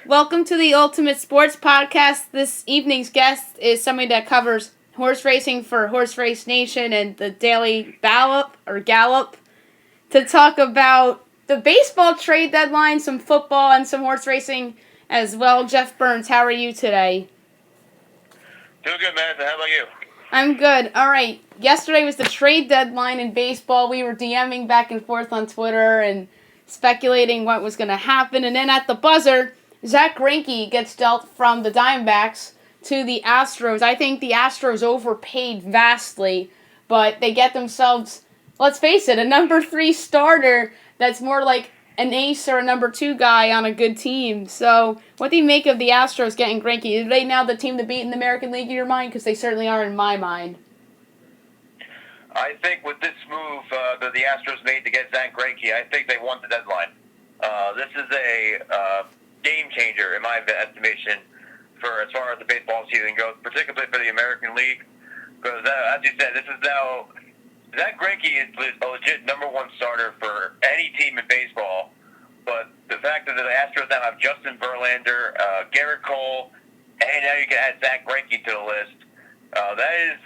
Welcome to the Ultimate Sports Podcast. This evening's guest is somebody that covers horse racing for Horse Race Nation and the Daily Gallop to talk about the baseball trade deadline, some football, and some horse racing as well. Jeff Byrnes, how are you today? Doing good, man. How about you? I'm good. All right. Yesterday was the trade deadline in baseball. We were DMing back and forth on Twitter and speculating what was going to happen. And then at the buzzer, Zack Greinke gets dealt from the Diamondbacks to the Astros. I think the Astros overpaid vastly, but they get themselves, let's face it, a number 3 starter that's more like an ace or a number 2 guy on a good team. So what do you make of the Astros getting Greinke? Are they now the team to beat in the American League in your mind? Because they certainly are in my mind. I think with this move that the Astros made to get Zack Greinke, I think they won the deadline. This is a game changer, in my estimation, for as far as the baseball season goes, particularly for the American League. Because, as you said, this is now Zack Greinke is a legit number 1 starter for any team in baseball. But the fact that the Astros now have Justin Verlander, Garrett Cole, and now you can add Zack Greinke to the list, that is,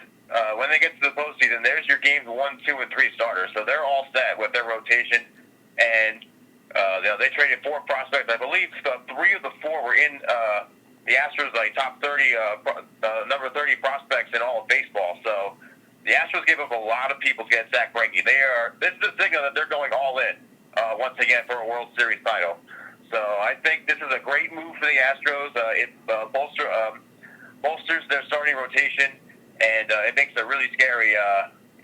when they get to the postseason, there's your games 1, 2, and 3 starters. So they're all set with their rotation. And they traded 4 prospects. I believe 3 of the 4 were in the Astros' top 30, number 30 prospects in all of baseball. So the Astros gave up a lot of people to get Zack Greinke. This is a signal that they're going all in once again for a World Series title. So I think this is a great move for the Astros. It bolsters their starting rotation, and it makes a really scary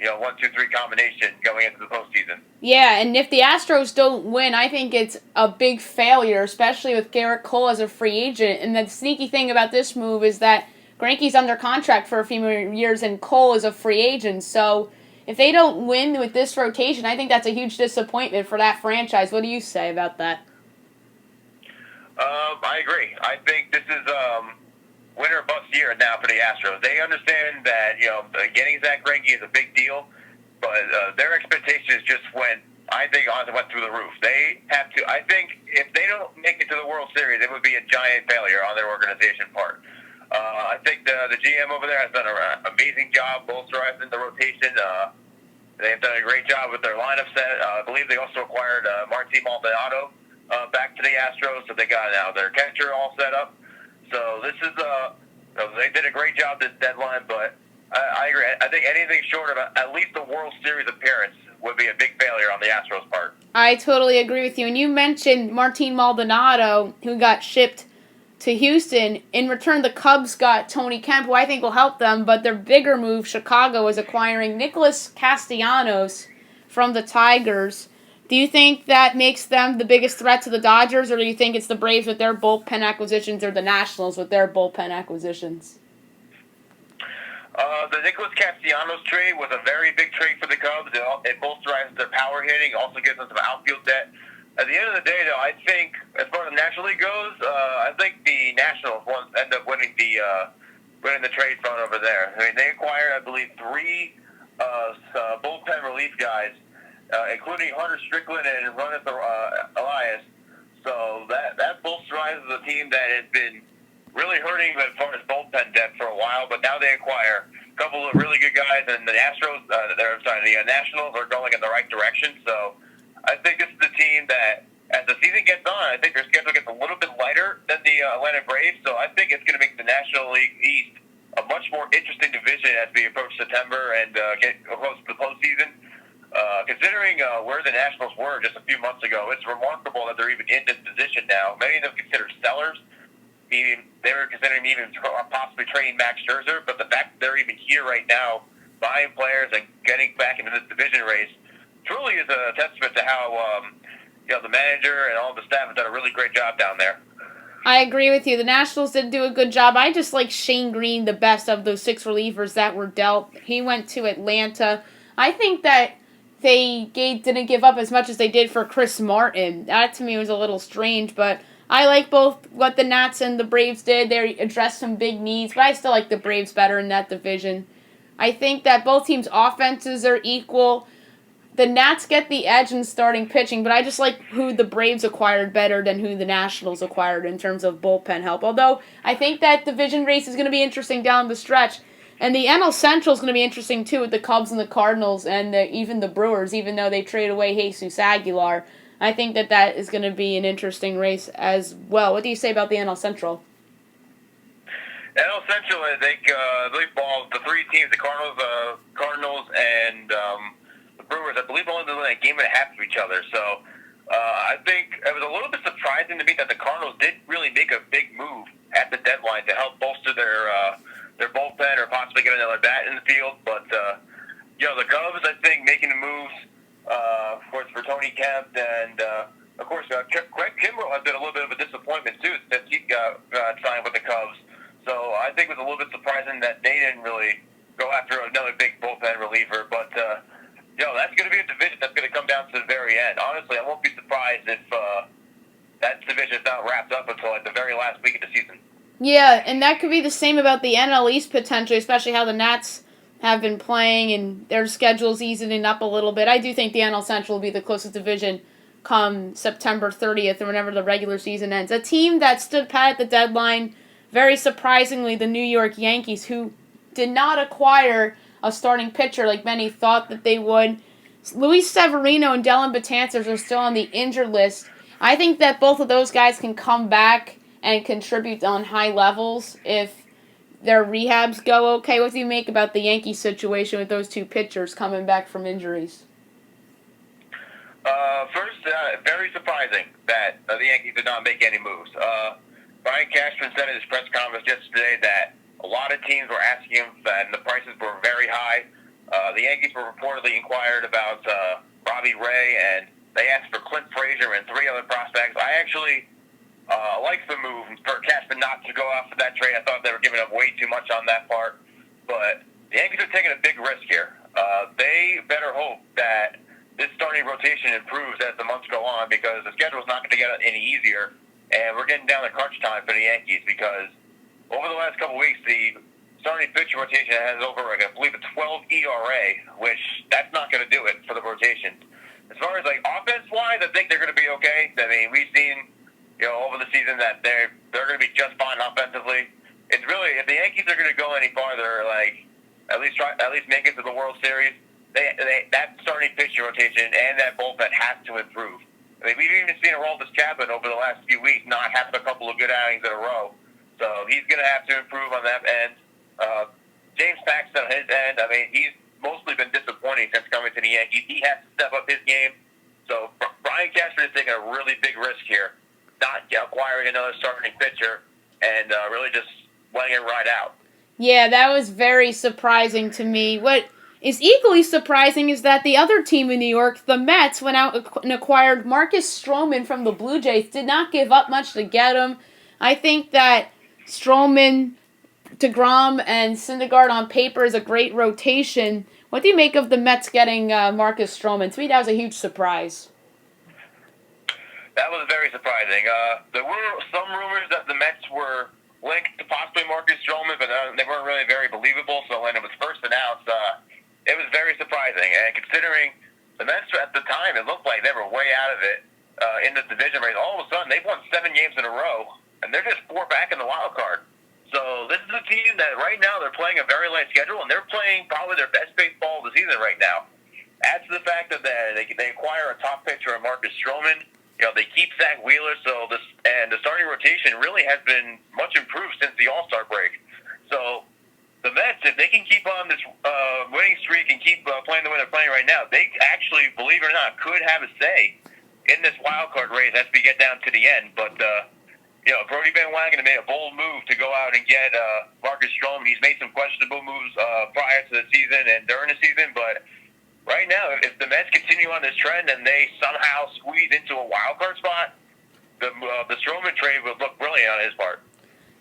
1, 2, 3 combination going into the postseason. Yeah, and if the Astros don't win, I think it's a big failure, especially with Garrett Cole as a free agent. And the sneaky thing about this move is that Greinke's under contract for a few more years and Cole is a free agent. So if they don't win with this rotation, I think that's a huge disappointment for that franchise. What do you say about that? I agree. I think this is winner or bust year now for the Astros. They understand that getting Zack Greinke is a big deal, but their expectations just went through the roof. They have to. I think if they don't make it to the World Series, it would be a giant failure on their organization part. I think the GM over there has done an amazing job bolstering the rotation. They've done a great job with their lineup set. I believe they also acquired Martin Maldonado back to the Astros, so they got now their catcher all set up. So this is they did a great job this deadline, but I agree. I think anything short of at least a World Series appearance would be a big failure on the Astros' part. I totally agree with you. And you mentioned Martin Maldonado, who got shipped to Houston. In return, the Cubs got Tony Kemp, who I think will help them, but their bigger move, Chicago, is acquiring Nicholas Castellanos from the Tigers. Do you think that makes them the biggest threat to the Dodgers, or do you think it's the Braves with their bullpen acquisitions or the Nationals with their bullpen acquisitions? The Nicholas Castellanos trade was a very big trade for the Cubs. It bolsters their power hitting, also gives them some outfield depth. At the end of the day, though, I think, as far as the National League goes, I think the Nationals end up winning the trade front over there. I mean, they acquired, I believe, 3 bullpen relief guys, including Hunter Strickland and Ronald Elias. So that bolsters the team that has been really hurting as far as bullpen depth for a while, but now they acquire a couple of really good guys, and the the Nationals are going in the right direction. So I think this is the team that, as the season gets on, I think their schedule gets a little bit lighter than the Atlanta Braves. So I think it's going to make the National League East a much more interesting division as we approach September and get close to the postseason. Considering where the Nationals were just a few months ago, it's remarkable that they're even in this position now. Many of them considered sellers. They were considering even possibly trading Max Scherzer, but the fact that they're even here right now, buying players and getting back into this division race, truly is a testament to how the manager and all the staff have done a really great job down there. I agree with you. The Nationals did do a good job. I just like Shane Green the best of those 6 relievers that were dealt. He went to Atlanta. I think that they didn't give up as much as they did for Chris Martin. That to me was a little strange, but I like both what the Nats and the Braves did. They addressed some big needs, but I still like the Braves better in that division. I think that both teams' offenses are equal. the Nats get the edge in starting pitching, but I just like who the Braves acquired better than who the Nationals acquired in terms of bullpen help. Although I think that division race is going to be interesting down the stretch. And the NL Central is going to be interesting too with the Cubs and the Cardinals and even the Brewers, even though they trade away Jesus Aguilar. I think that is going to be an interesting race as well. What do you say about the NL Central? NL Central, I think, involves the three teams, the Cardinals and the Brewers. I believe only within a game and a half of each other. So I think it was a little bit surprising to me that the Cardinals did really make a big move at the deadline to help bolster their bullpen or possibly get another bat in the field. But the Cubs, I think, making the moves, of course, for Tony Kemp and of course, Craig Kimbrell has been a little bit of a disappointment too since he got signed with the Cubs. So I think it was a little bit surprising that they didn't really go after another big bullpen reliever. But, that's going to be a division that's going to come down to the very end. Honestly, I won't be surprised if that division is not wrapped up until the very last week of the season. Yeah, and that could be the same about the NL East potentially, especially how the Nats have been playing and their schedule's easing up a little bit. I do think the NL Central will be the closest division come September 30th or whenever the regular season ends. A team that stood pat at the deadline, very surprisingly, the New York Yankees, who did not acquire a starting pitcher like many thought that they would. Luis Severino and Dellin Betances are still on the injured list. I think that both of those guys can come back and contribute on high levels if their rehabs go okay. What do you make about the Yankee situation with those two pitchers coming back from injuries? First, very surprising that the Yankees did not make any moves. Brian Cashman said in his press conference yesterday that a lot of teams were asking him, and the prices were very high. The Yankees were reportedly inquired about Robbie Ray, and they asked for Clint Frazier and three other prospects. I actually liked the move for Cashman not to go after that trade. I thought they were giving up way too much on that part. But the Yankees are taking a big risk here. They better hope that this starting rotation improves as the months go on, because the schedule is not going to get any easier. And we're getting down to crunch time for the Yankees, because over the last couple of weeks, the starting pitcher rotation has over, I believe, a 12 ERA, which that's not going to do it for the rotation. As far as offense-wise, I think they're going to be okay. I mean, we've seen, over the season that they're going to be just fine offensively. It's really, if the Yankees are going to go any farther, at least make it to the World Series, that starting pitcher rotation and that bullpen has to improve. I mean, we've even seen Aroldis Chapman over the last few weeks not having a couple of good outings in a row. So he's going to have to improve on that end. James Paxton on his end, I mean, he's mostly been disappointing since coming to the Yankees. He has to step up his game. So Brian Cashman is taking a really big risk here, not acquiring another starting pitcher and really just letting it ride out. Yeah, that was very surprising to me. What is equally surprising is that the other team in New York, the Mets, went out and acquired Marcus Stroman from the Blue Jays. Did not give up much to get him. I think that Stroman, DeGrom, and Syndergaard on paper is a great rotation. What do you make of the Mets getting Marcus Stroman? To me, that was a huge surprise. That was very surprising. There were some rumors that the Mets were linked to possibly Marcus Stroman, but they weren't really very believable. So when it was first announced, it was very surprising. And considering the Mets at the time, it looked like they were way out of it in the division race. All of a sudden, they've won 7 games in a row, and they're just 4 back in the wild card. So this is a team that right now they're playing a very light schedule, and they're playing probably their best baseball of the season right now. Add to the fact that they acquire a top pitcher in Marcus Stroman. They keep Zach Wheeler, so the starting rotation really has been much improved since the All-Star break. So the Mets, if they can keep on this winning streak and keep playing the way they're playing right now, they actually, believe it or not, could have a say in this wild card race as we get down to the end. But Brody Van Wagenen made a bold move to go out and get Marcus Stroman. He's made some questionable moves prior to the season and during the season, but right now, if the Mets continue on this trend and they somehow squeeze into a wild card spot, the Stroman trade would look brilliant on his part.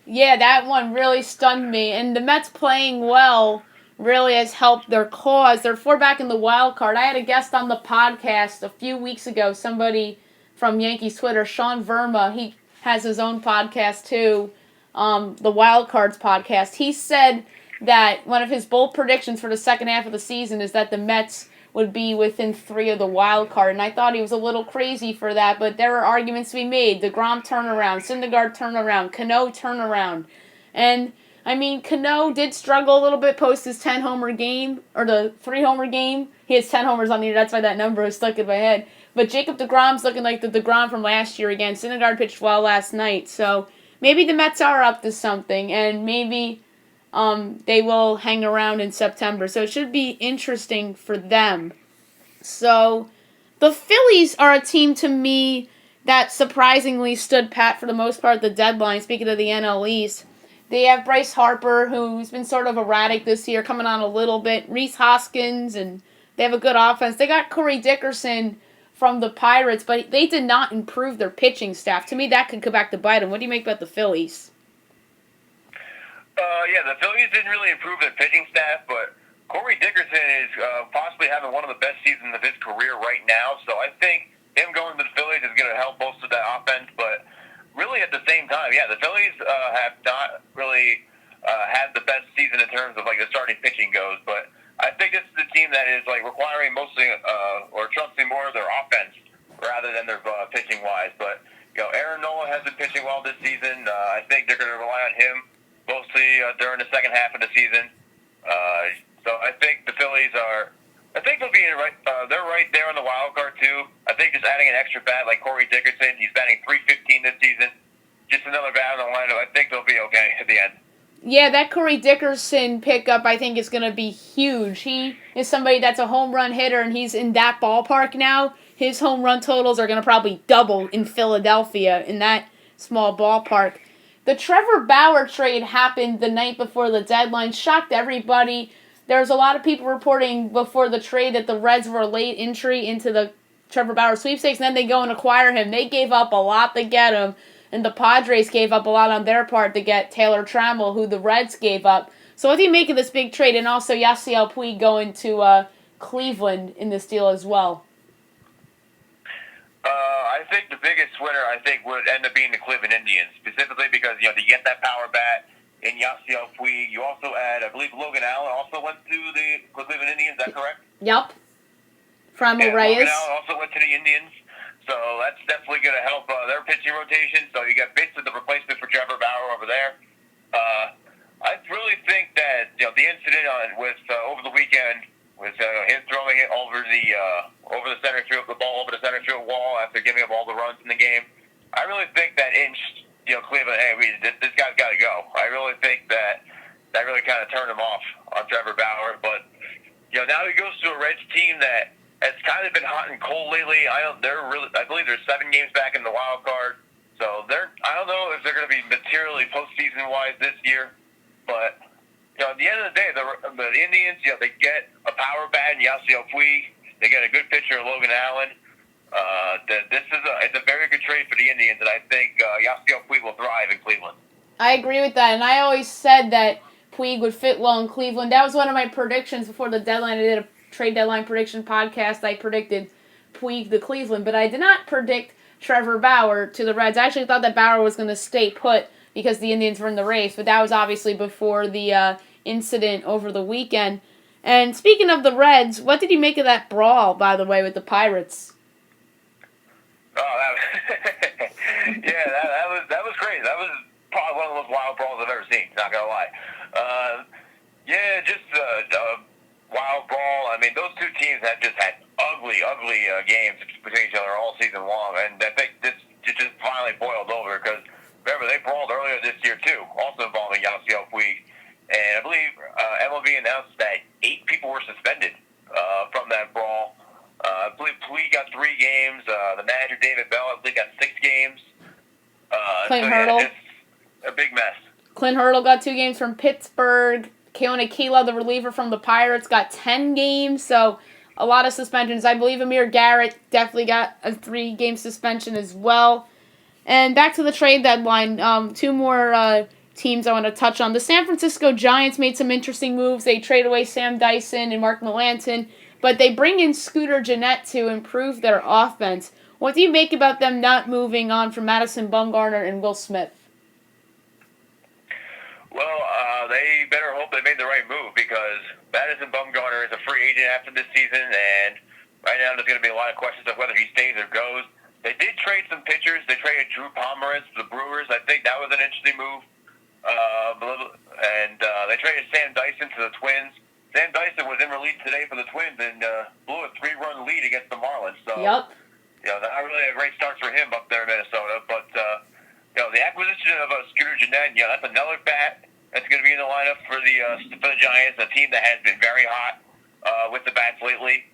Yeah, that one really stunned me. And the Mets playing well really has helped their cause. They're 4 back in the wild card. I had a guest on the podcast a few weeks ago, somebody from Yankees Twitter, Sean Verma. He has his own podcast too, the Wild Cards podcast. He said that one of his bold predictions for the second half of the season is that the Mets would be within 3 of the wild card, and I thought he was a little crazy for that, but there are arguments to be made. DeGrom turnaround, Syndergaard turnaround, Cano turnaround, and I mean, Cano did struggle a little bit post his 10-homer game, or the 3-homer game. He has 10 homers on the year, that's why that number is stuck in my head. But Jacob deGrom's looking like the deGrom from last year again. Syndergaard pitched well last night, so maybe the Mets are up to something, and maybe they will hang around in September. So it should be interesting for them. So the Phillies are a team to me that surprisingly stood pat for the most part at the deadline, speaking of the NL East. They have Bryce Harper, who's been sort of erratic this year, coming on a little bit. Rhys Hoskins, and they have a good offense. They got Corey Dickerson from the Pirates, but they did not improve their pitching staff. To me, that could come back to bite them. What do you make about the Phillies? Yeah, the Phillies didn't really improve their pitching staff, but Corey Dickerson is possibly having one of the best seasons of his career right now. So I think him going to the Phillies is going to help bolster that offense, but really, at the same time, yeah, the Phillies have not really had the best season in terms of like the starting pitching goes. But I think this is a team that is like requiring mostly or trusting more of their offense rather than their pitching wise. But Aaron Nola has been pitching well this season. I think they're going to rely on him mostly during the second half of the season. So I think the Phillies are. I think they'll be right. They're right there on the wild card too. I think just adding an extra bat like Corey Dickerson, he's batting .315 this season. Just another bat on the lineup. I think they'll be okay at the end. Yeah, that Corey Dickerson pickup I think is going to be huge. He is somebody that's a home run hitter, and he's in that ballpark now. His home run totals are going to probably double in Philadelphia in that small ballpark. The Trevor Bauer trade happened the night before the deadline. Shocked everybody. There's a lot of people reporting before the trade that the Reds were a late entry into the Trevor Bauer sweepstakes, and then they go and acquire him. They gave up a lot to get him, and the Padres gave up a lot on their part to get Taylor Trammell, who the Reds gave up. So what do you make of this big trade, and also Yasiel Puig going to Cleveland in this deal as well? I think the biggest winner, would end up being the Cleveland Indians, specifically because, to get that power bat in Yasiel Puig. You also add, I believe, Logan Allen also went to the Cleveland Indians. Is that correct? Yep. From Reyes. Logan Allen also went to the Indians. So that's definitely going to help their pitching rotation. So you got basically the replacement for Trevor Bauer over there. I really think that the incident with over the weekend with him throwing it over the center field, the ball over the center field wall after giving up all the runs in the game. I really think that inched Cleveland. Hey, this guy's got to go. I really think that really kind of turned him off on Trevor Bauer. But now he goes to a Reds team that has kind of been hot and cold lately. I believe they're 7 games back in the wild card. So I don't know if they're going to be materially postseason wise this year. But at the end of the day, the Indians, they get a power bat in Yasiel Puig. They get a good pitcher, Logan Allen. It's a very good trade for the Indians, and I think Yasiel Puig will thrive in Cleveland. I agree with that, and I always said that Puig would fit well in Cleveland. That was one of my predictions before the deadline. I did a trade deadline prediction podcast. I predicted Puig to Cleveland, but I did not predict Trevor Bauer to the Reds. I actually thought that Bauer was going to stay put because the Indians were in the race, but that was obviously before the incident over the weekend. And speaking of the Reds, what did you make of that brawl, by the way, with the Pirates? Oh, that was crazy. That was probably one of the most wild brawls I've ever seen. Not gonna lie. Just a wild brawl. I mean, those two teams have just had ugly games between each other all season long, and I think this just finally boiled over because remember they brawled earlier this year too, also involving Yasiel Puig, and I believe MLB announced that 8 people were suspended from that brawl. I believe Puig got 3 games. The manager, David Bell, I believe got 6 games. Clint Hurdle. It's a big mess. Clint Hurdle got 2 games from Pittsburgh. Keone Kela, the reliever from the Pirates, got 10 games. So a lot of suspensions. I believe Amir Garrett definitely got a 3-game suspension as well. And back to the trade deadline. 2 more teams I want to touch on. The San Francisco Giants made some interesting moves. They trade away Sam Dyson and Mark Melanson, but they bring in Scooter Gennett to improve their offense. What do you make about them not moving on from Madison Bumgarner and Will Smith? Well, they better hope they made the right move because Madison Bumgarner is a free agent after this season, and right now there's going to be a lot of questions of whether he stays or goes. They did trade some pitchers. They traded Drew Pomeranz to the Brewers. I think that was an interesting move. And they traded Sam Dyson to the Twins. Sam Dyson was in relief today for the Twins and blew a 3-run lead against the Marlins. So, Yep. Not really a great start for him up there in Minnesota. But, the acquisition of Scooter Gennett, that's another bat that's going to be in the lineup for the Giants, a team that has been very hot with the bats lately.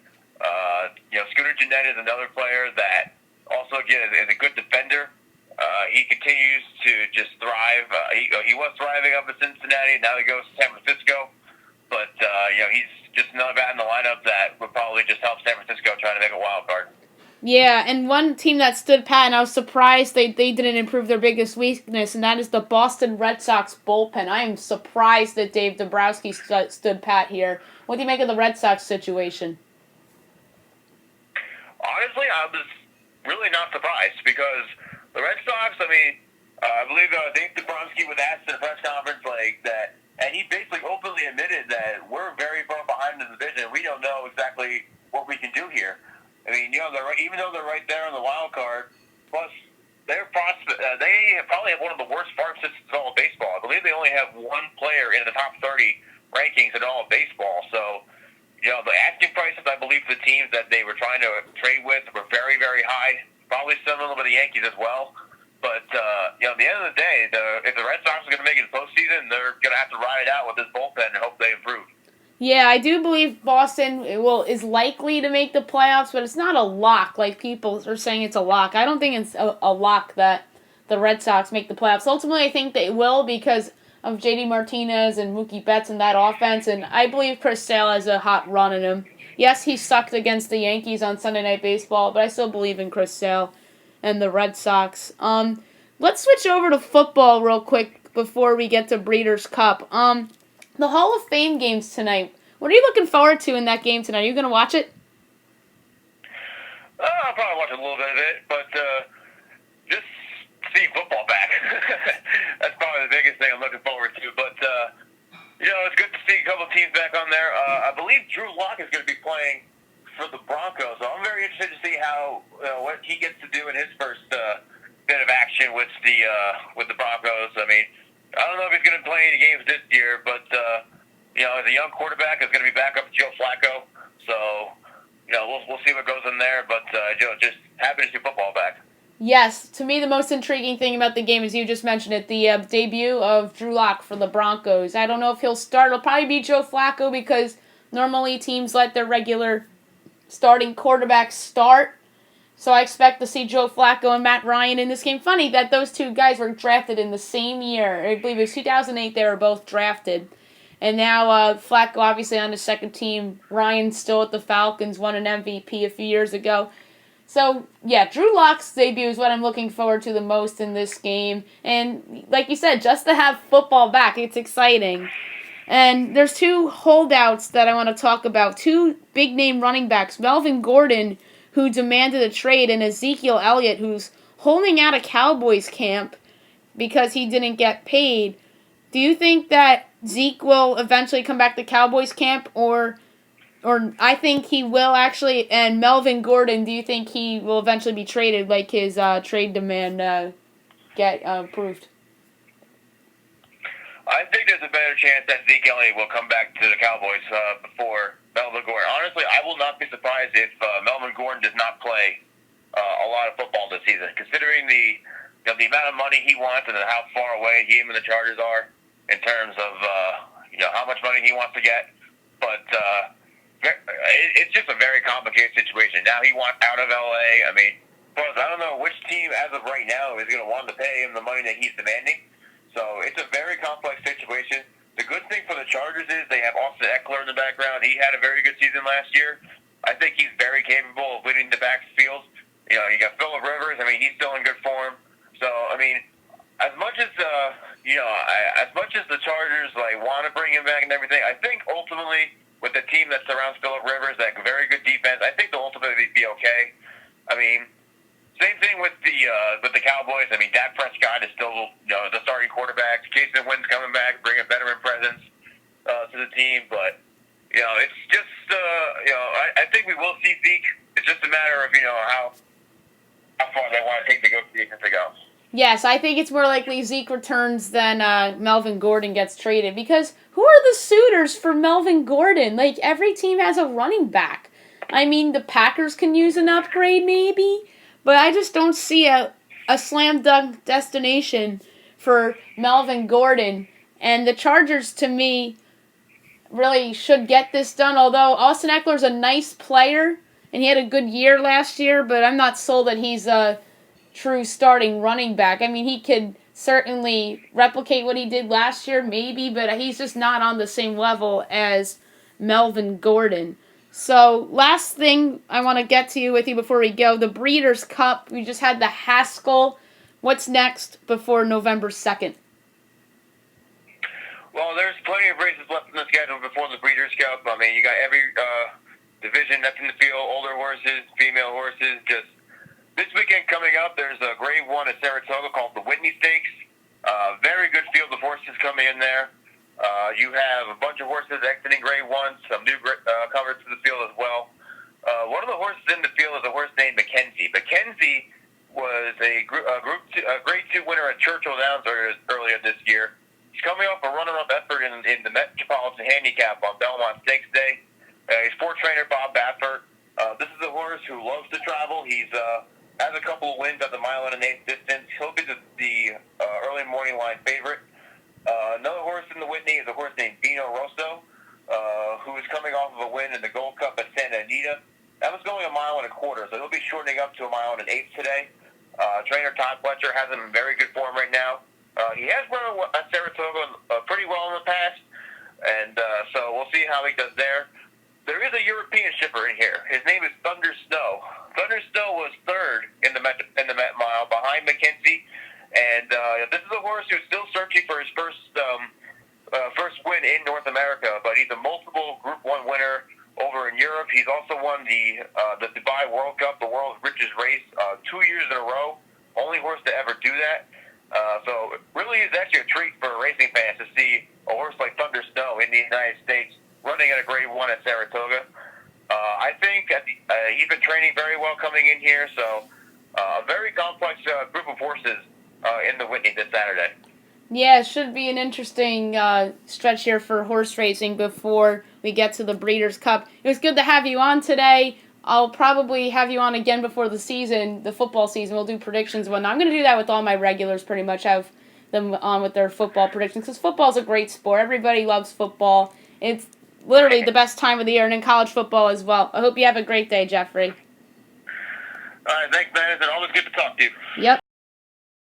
Scooter Gennett is another player that also, again, is a good defender. He continues to just thrive. He was thriving up in Cincinnati. Now he goes to San Francisco. But, he's just another bat in the lineup that would probably just help San Francisco try to make a wild card. Yeah, and one team that stood pat, and I was surprised they didn't improve their biggest weakness, and that is the Boston Red Sox bullpen. I am surprised that Dave Dombrowski stood pat here. What do you make of the Red Sox situation? Honestly, I was really not surprised because the Red Sox, I believe Dave Dombrowski was asked in a press conference like that, and he basically openly admitted that we're very far behind in the division. We don't know exactly what we can do here. Even though they're right there on the wild card, plus they probably have one of the worst farm systems in all of baseball. I believe they only have one player in the top 30 rankings in all of baseball. So, the asking prices, I believe, for the teams that they were trying to trade with were very, very high. Probably similar with the Yankees as well. But, at the end of the day, if the Red Sox are going to make it to the postseason, they're going to have to ride it out with this bullpen and hope they improve. Yeah, I do believe Boston is likely to make the playoffs, but it's not a lock like people are saying it's a lock. I don't think it's a lock that the Red Sox make the playoffs. Ultimately, I think they will because of J.D. Martinez and Mookie Betts and that offense, and I believe Chris Sale has a hot run in him. Yes, he sucked against the Yankees on Sunday Night Baseball, but I still believe in Chris Sale and the Red Sox. Let's switch over to football real quick before we get to Breeders' Cup. The Hall of Fame games tonight. What are you looking forward to in that game tonight? Are you going to watch it? I'll probably watch a little bit of it, but just seeing football back. That's probably the biggest thing I'm looking forward to. But, it's good to see a couple of teams back on there. I believe Drew Lock is going to be playing for the Broncos, so I'm very interested to see what he gets to do in his first bit of action with the Broncos. I don't know if he's going to play any games this year, but, as a young quarterback, is going to be back up to Joe Flacco. So, we'll see what goes in there, but just happy to see football back. Yes, to me the most intriguing thing about the game is you just mentioned it, the debut of Drew Lock for the Broncos. I don't know if he'll start. It'll probably be Joe Flacco because normally teams let their regular starting quarterbacks start. So I expect to see Joe Flacco and Matt Ryan in this game. Funny that those two guys were drafted in the same year. I believe it was 2008 they were both drafted. And now Flacco obviously on the second team. Ryan still at the Falcons, won an MVP a few years ago. So, yeah, Drew Lock's debut is what I'm looking forward to the most in this game. And like you said, just to have football back, it's exciting. And there's two holdouts that I want to talk about. Two big-name running backs, Melvin Gordon, who demanded a trade, and Ezekiel Elliott, who's holding out a Cowboys camp because he didn't get paid. Do you think that Zeke will eventually come back to Cowboys camp, or I think he will actually, and Melvin Gordon, do you think he will eventually be traded, like his trade demand get approved? I think there's a better chance that Zeke Elliott will come back to the Cowboys before Melvin Gordon. Honestly, I will not be surprised if Melvin Gordon does not play a lot of football this season, considering the amount of money he wants and how far away him and the Chargers are in terms of how much money he wants to get. But it's just a very complicated situation. Now he wants out of L.A. Plus, I don't know which team as of right now is going to want to pay him the money that he's demanding. So it's a very complex situation. The good thing for the Chargers is they have Austin Eckler in the background. He had a very good season last year. I think he's very capable of leading the backfield. You got Phillip Rivers. He's still in good form. So, as much as as much as the Chargers want to bring him back and everything, I think ultimately with the team that surrounds Phillip Rivers, that very good defense, I think they'll ultimately be okay. Same thing with the Cowboys. Dak Prescott is still the the starting quarterback. Jason Wynn's coming back, bringing a veteran presence to the team. But, it's just, I think we will see Zeke. It's just a matter of, how far they want to take the negotiations to go. Yes, I think it's more likely Zeke returns than Melvin Gordon gets traded, because who are the suitors for Melvin Gordon? Like, every team has a running back. I mean, the Packers can use an upgrade maybe, but I just don't see a slam dunk destination for Melvin Gordon. And the Chargers, to me, really should get this done, although Austin Eckler's a nice player, and he had a good year last year, but I'm not sold that he's a true starting running back. I mean, he could certainly replicate what he did last year, maybe, but he's just not on the same level as Melvin Gordon. So, last thing I want to get to you with you before we go, the Breeders' Cup. We just had the Haskell. What's next before November 2nd? Well, there's plenty of races left in the schedule before the Breeders' Cup. I mean, you got every division that's in the field, older horses, female horses. Just this weekend coming up, there's a Grade 1 at Saratoga called the Whitney Stakes. Very good field of horses coming in there. You have a bunch of horses exiting Grade 1, some new comers to the field as well. One of the horses in the field is a horse named Mackenzie. Mackenzie was a Grade 2 winner at Churchill Downs earlier this year. He's coming off a runner-up effort in the Metropolitan Handicap on Belmont Stakes Day. He's sport trainer Bob Baffert. This is a horse who loves to travel. He's has a couple of wins at the mile and an eighth distance. He'll be the early morning line favorite. Another horse in the Whitney is a horse named Vino Rosso, who is coming off of a win in the Gold Cup at Santa Anita. That was going a mile and a quarter, so he'll be shortening up to a mile and an eighth today. Trainer Todd Fletcher has him in very good form right now. He has run at Saratoga pretty well in the past, and so we'll see how he does there. There is a European shipper in here. His name is Thunder Snow. Thunder Snow was third in the Met Mile behind Mackenzie, and this is a horse who's still searching for his first win in North America, but he's a multiple Group 1 winner over in Europe. He's also won the Dubai World Cup, the world's richest race, 2 years in a row. Only horse to ever do that. So it really is actually a treat for racing fans to see a horse like Thunder Snow in the United States running at a Grade 1 at Saratoga. I think he's been training very well coming in here, so a very complex group of horses in the Whitney this Saturday. Yeah, it should be an interesting stretch here for horse racing before we get to the Breeders' Cup. It was good to have you on today. I'll probably have you on again before the season, the football season. We'll do predictions. I'm going to do that with all my regulars pretty much, have them on with their football predictions, because football's a great sport. Everybody loves football. It's literally the best time of the year, and in college football as well. I hope you have a great day, Jeffrey. All right, thanks, Madison. Always good to talk to you. Yep.